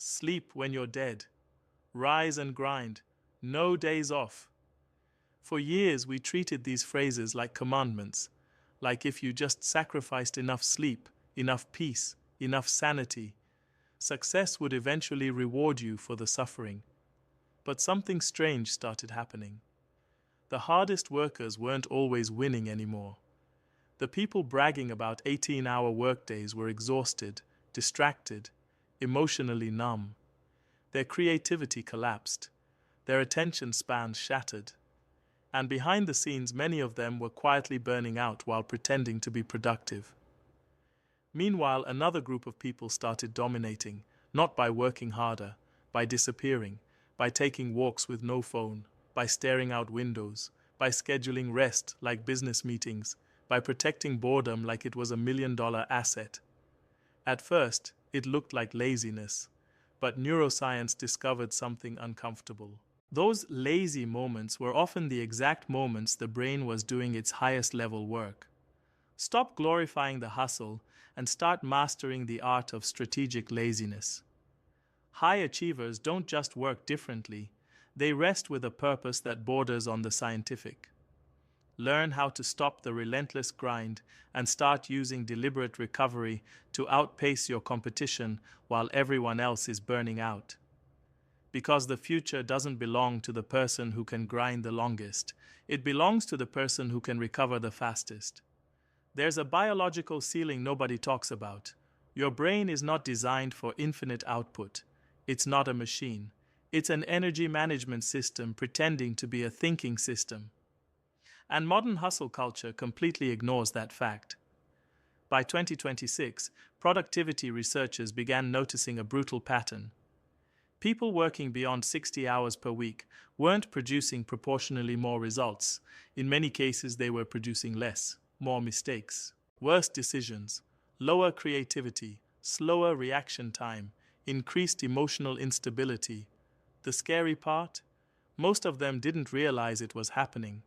Sleep when you're dead. Rise and grind. No days off. For years, we treated these phrases like commandments, like if you just sacrificed enough sleep, enough peace, enough sanity, success would eventually reward you for the suffering. But something strange started happening. The hardest workers weren't always winning anymore. The people bragging about 18-hour workdays were exhausted, distracted, emotionally numb. Their creativity collapsed. Their attention spans shattered. And behind the scenes, many of them were quietly burning out while pretending to be productive. Meanwhile, another group of people started dominating, not by working harder, by disappearing, by taking walks with no phone, by staring out windows, by scheduling rest like business meetings, by protecting boredom like it was $1 million asset. At first, it looked like laziness, but neuroscience discovered something uncomfortable. Those lazy moments were often the exact moments the brain was doing its highest level work. Stop glorifying the hustle and start mastering the art of strategic laziness. High achievers don't just work differently, they rest with a purpose that borders on the scientific. Learn how to stop the relentless grind and start using deliberate recovery to outpace your competition while everyone else is burning out. Because the future doesn't belong to the person who can grind the longest, it belongs to the person who can recover the fastest. There's a biological ceiling nobody talks about. Your brain is not designed for infinite output. It's not a machine. It's an energy management system pretending to be a thinking system. And modern hustle culture completely ignores that fact. By 2026, productivity researchers began noticing a brutal pattern. People working beyond 60 hours per week weren't producing proportionally more results. In many cases, they were producing less, more mistakes, worse decisions, lower creativity, slower reaction time, increased emotional instability. The scary part? Most of them didn't realize it was happening.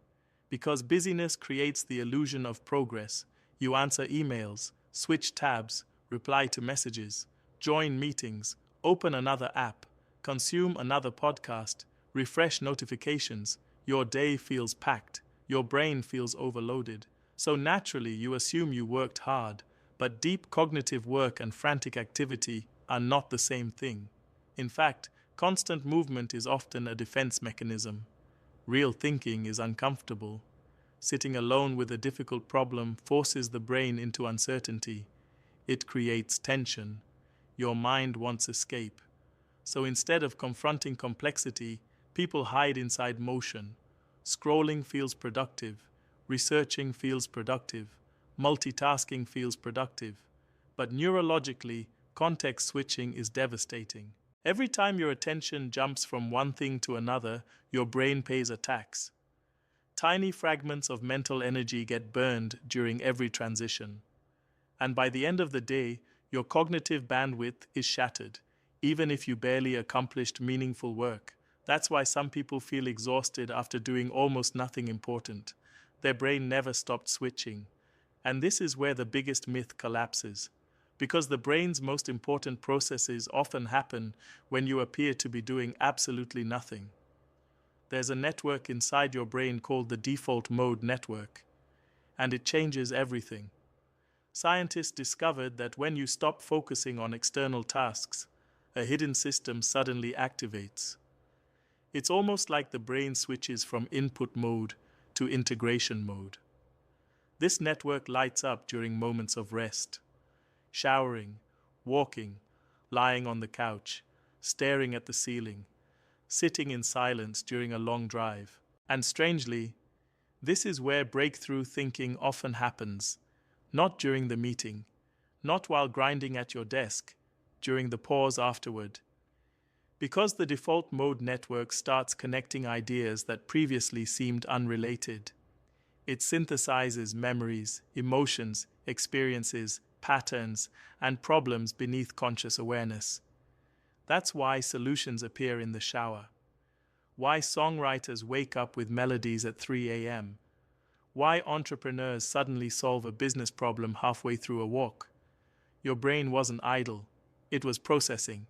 Because busyness creates the illusion of progress. You answer emails, switch tabs, reply to messages, join meetings, open another app, consume another podcast, refresh notifications. Your day feels packed. Your brain feels overloaded. So naturally, you assume you worked hard, but deep cognitive work and frantic activity are not the same thing. In fact, constant movement is often a defense mechanism. Real thinking is uncomfortable. Sitting alone with a difficult problem forces the brain into uncertainty. It creates tension. Your mind wants escape. So instead of confronting complexity, people hide inside motion. Scrolling feels productive. Researching feels productive. Multitasking feels productive. But neurologically, context switching is devastating. Every time your attention jumps from one thing to another, your brain pays a tax. Tiny fragments of mental energy get burned during every transition. And by the end of the day, your cognitive bandwidth is shattered, even if you barely accomplished meaningful work. That's why some people feel exhausted after doing almost nothing important. Their brain never stopped switching. And this is where the biggest myth collapses. Because the brain's most important processes often happen when you appear to be doing absolutely nothing. There's a network inside your brain called the default mode network, and it changes everything. Scientists discovered that when you stop focusing on external tasks, a hidden system suddenly activates. It's almost like the brain switches from input mode to integration mode. This network lights up during moments of rest. Showering, walking, lying on the couch, staring at the ceiling, sitting in silence during a long drive. And strangely, this is where breakthrough thinking often happens, not during the meeting, not while grinding at your desk, during the pause afterward. Because the default mode network starts connecting ideas that previously seemed unrelated. It synthesizes memories, emotions, experiences, patterns, and problems beneath conscious awareness. That's why solutions appear in the shower. Why songwriters wake up with melodies at 3 a.m. Why entrepreneurs suddenly solve a business problem halfway through a walk. Your brain wasn't idle, it was processing.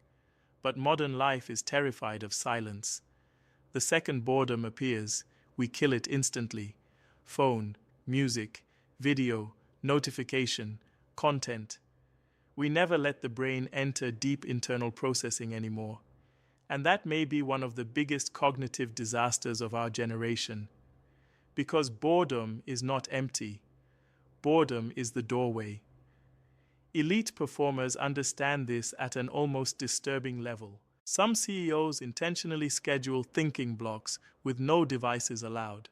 But modern life is terrified of silence. The second boredom appears, we kill it instantly. Phone, music, video, notification, content. We never let the brain enter deep internal processing anymore. And that may be one of the biggest cognitive disasters of our generation. Because boredom is not empty. Boredom is the doorway. Elite performers understand this at an almost disturbing level. Some CEOs intentionally schedule thinking blocks with no devices allowed.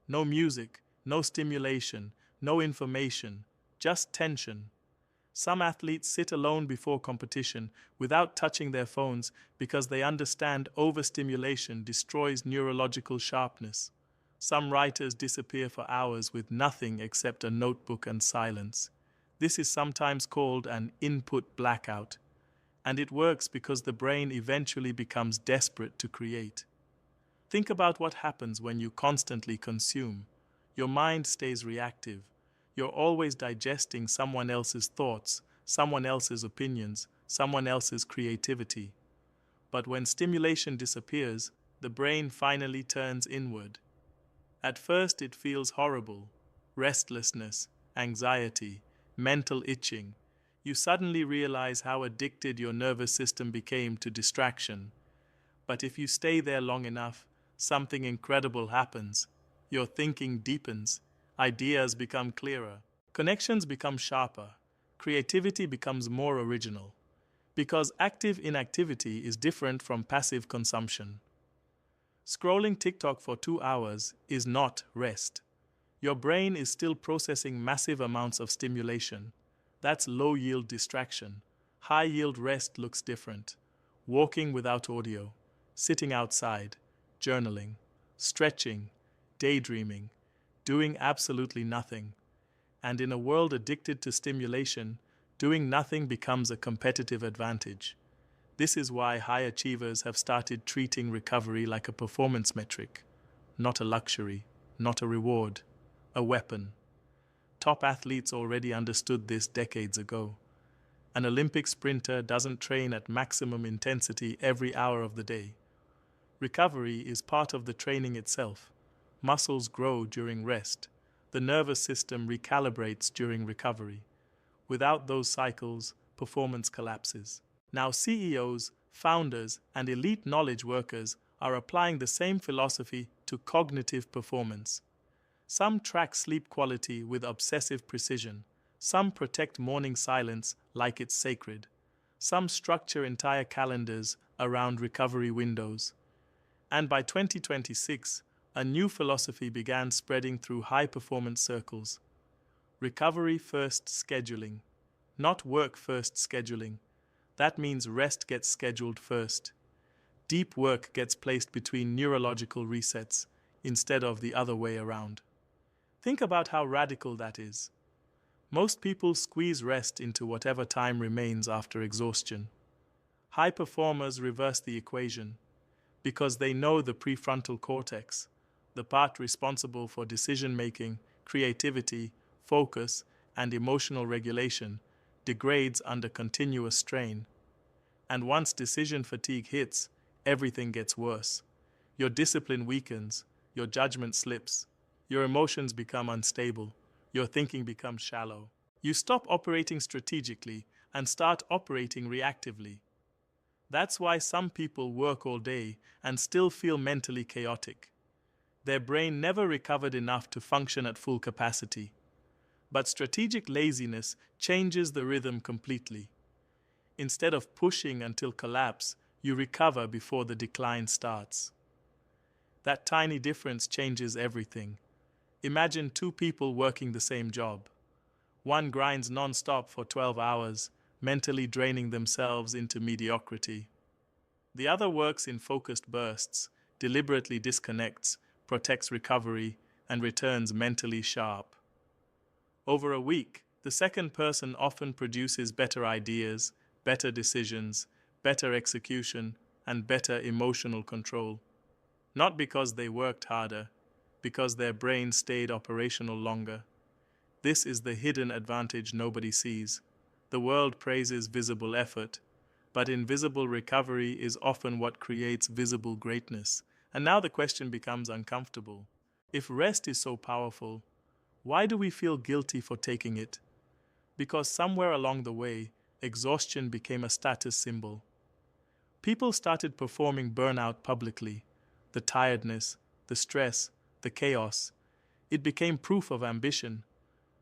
No music, no stimulation, no information, just tension. Some athletes sit alone before competition without touching their phones because they understand overstimulation destroys neurological sharpness. Some writers disappear for hours with nothing except a notebook and silence. This is sometimes called an input blackout, and it works because the brain eventually becomes desperate to create. Think about what happens when you constantly consume. Your mind stays reactive. You're always digesting someone else's thoughts, someone else's opinions, someone else's creativity. But when stimulation disappears, the brain finally turns inward. At first it feels horrible, restlessness, anxiety, mental itching. You suddenly realize how addicted your nervous system became to distraction. But if you stay there long enough, something incredible happens. Your thinking deepens, ideas become clearer, connections become sharper, creativity becomes more original. Because active inactivity is different from passive consumption. Scrolling TikTok for 2 hours is not rest. Your brain is still processing massive amounts of stimulation. That's low-yield distraction. High-yield rest looks different. Walking without audio, sitting outside, journaling, stretching, daydreaming, doing absolutely nothing. And in a world addicted to stimulation, doing nothing becomes a competitive advantage. This is why high achievers have started treating recovery like a performance metric, not a luxury, not a reward, a weapon. Top athletes already understood this decades ago. An Olympic sprinter doesn't train at maximum intensity every hour of the day. Recovery is part of the training itself. Muscles grow during rest. The nervous system recalibrates during recovery. Without those cycles, performance collapses. Now CEOs, founders, and elite knowledge workers are applying the same philosophy to cognitive performance. Some track sleep quality with obsessive precision. Some protect morning silence like it's sacred. Some structure entire calendars around recovery windows. And by 2026, a new philosophy began spreading through high-performance circles. Recovery-first scheduling, not work-first scheduling. That means rest gets scheduled first. Deep work gets placed between neurological resets instead of the other way around. Think about how radical that is. Most people squeeze rest into whatever time remains after exhaustion. High performers reverse the equation because they know the prefrontal cortex, the part responsible for decision-making, creativity, focus, and emotional regulation, degrades under continuous strain. And once decision fatigue hits, everything gets worse. Your discipline weakens, your judgment slips, your emotions become unstable, your thinking becomes shallow. You stop operating strategically and start operating reactively. That's why some people work all day and still feel mentally chaotic. Their brain never recovered enough to function at full capacity. But strategic laziness changes the rhythm completely. Instead of pushing until collapse, you recover before the decline starts. That tiny difference changes everything. Imagine two people working the same job. One grinds non-stop for 12 hours, mentally draining themselves into mediocrity. The other works in focused bursts, deliberately disconnects, protects recovery, and returns mentally sharp. Over a week, the second person often produces better ideas, better decisions, better execution, and better emotional control. Not because they worked harder, because their brain stayed operational longer. This is the hidden advantage nobody sees. The world praises visible effort, But invisible recovery is often what creates visible greatness. And now the question becomes uncomfortable. If rest is so powerful, why do we feel guilty for taking it? Because somewhere along the way, exhaustion became a status symbol. People started performing burnout publicly. The tiredness, the stress, the chaos. It became proof of ambition.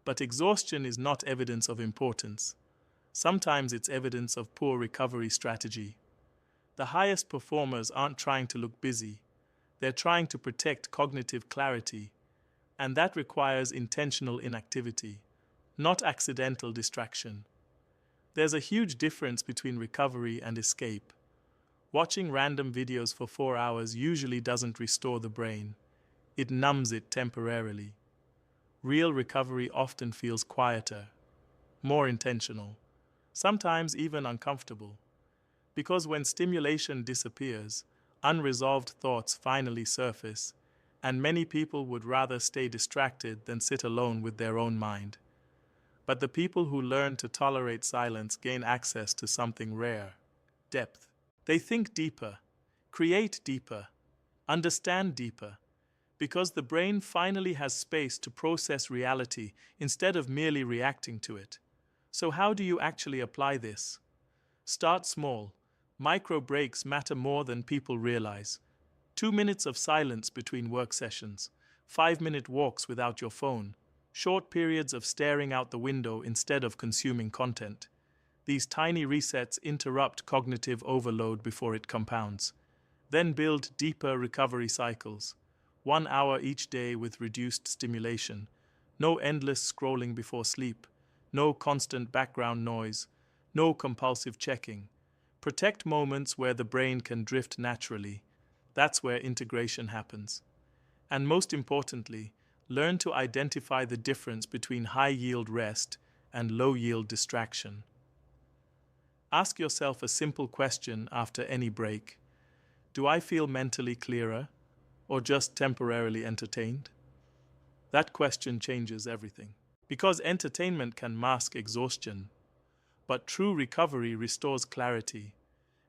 But exhaustion is not evidence of importance. Sometimes it's evidence of poor recovery strategy. The highest performers aren't trying to look busy. They're trying to protect cognitive clarity. And that requires intentional inactivity, not accidental distraction. There's a huge difference between recovery and escape. Watching random videos for 4 hours usually doesn't restore the brain. It numbs it temporarily. Real recovery often feels quieter, more intentional, sometimes even uncomfortable. Because when stimulation disappears, unresolved thoughts finally surface, and many people would rather stay distracted than sit alone with their own mind. But the people who learn to tolerate silence gain access to something rare: depth. They think deeper, create deeper, understand deeper, because the brain finally has space to process reality instead of merely reacting to it. So how do you actually apply this? Start small. Micro breaks matter more than people realize. 2 minutes of silence between work sessions, 5-minute walks without your phone, short periods of staring out the window instead of consuming content. These tiny resets interrupt cognitive overload before it compounds. Then build deeper recovery cycles. 1 hour each day with reduced stimulation. No endless scrolling before sleep. No constant background noise. No compulsive checking. Protect moments where the brain can drift naturally. That's where integration happens. And most importantly, learn to identify the difference between high-yield rest and low-yield distraction. Ask yourself a simple question after any break. Do I feel mentally clearer, or just temporarily entertained? That question changes everything. Because entertainment can mask exhaustion, but true recovery restores clarity,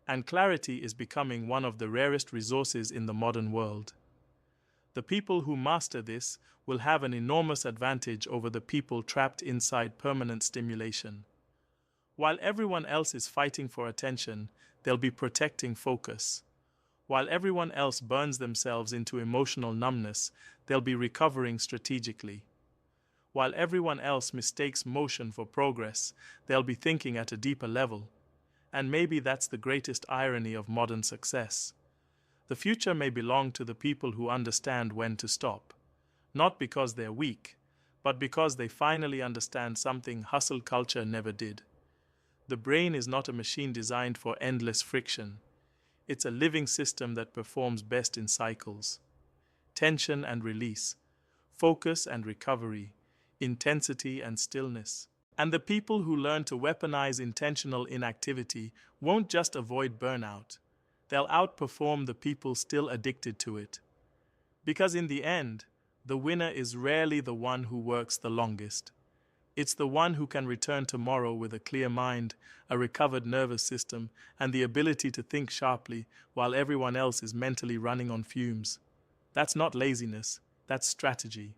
and clarity is becoming one of the rarest resources in the modern world. The people who master this will have an enormous advantage over the people trapped inside permanent stimulation. While everyone else is fighting for attention, they'll be protecting focus. While everyone else burns themselves into emotional numbness, they'll be recovering strategically. While everyone else mistakes motion for progress, they'll be thinking at a deeper level. And maybe that's the greatest irony of modern success. The future may belong to the people who understand when to stop. Not because they're weak, but because they finally understand something hustle culture never did. The brain is not a machine designed for endless friction. It's a living system that performs best in cycles. Tension and release, focus and recovery, intensity and stillness. And the people who learn to weaponize intentional inactivity won't just avoid burnout. They'll outperform the people still addicted to it. Because in the end, the winner is rarely the one who works the longest. It's the one who can return tomorrow with a clear mind, a recovered nervous system, and the ability to think sharply while everyone else is mentally running on fumes. That's not laziness, that's strategy.